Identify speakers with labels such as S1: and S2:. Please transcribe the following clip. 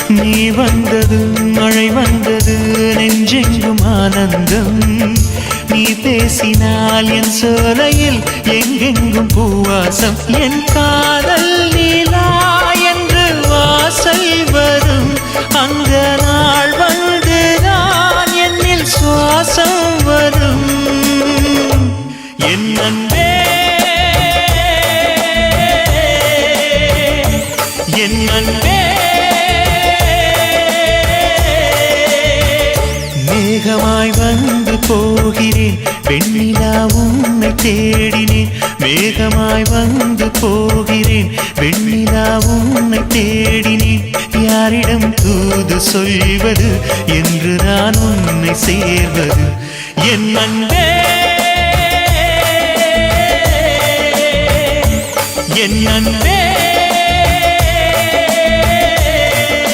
S1: நீ வந்தது மழை வந்தது நெஞ்செங்கும் ஆனந்தம் நீ பேசினால் என் சோலையில் எங்கெங்கும் பூவாசம் என் காதல் நீலா என்று வாசல் வரும் அந்த நாள் வந்து நான் என்னில் சுவாசம் வரும் என் அன்பே என் அன்பே மேகமாய் வந்து போகிறேன் வெண்ணிலா உன்னை தேடினேன் மேகமாய் வந்து போகிறேன் வெண்ணிலா உன்னை தேடினேன் யாரிடம் தூது சொல்வது என்று நான் உன்னை சேர்வது என் அன்பே என் அன்பே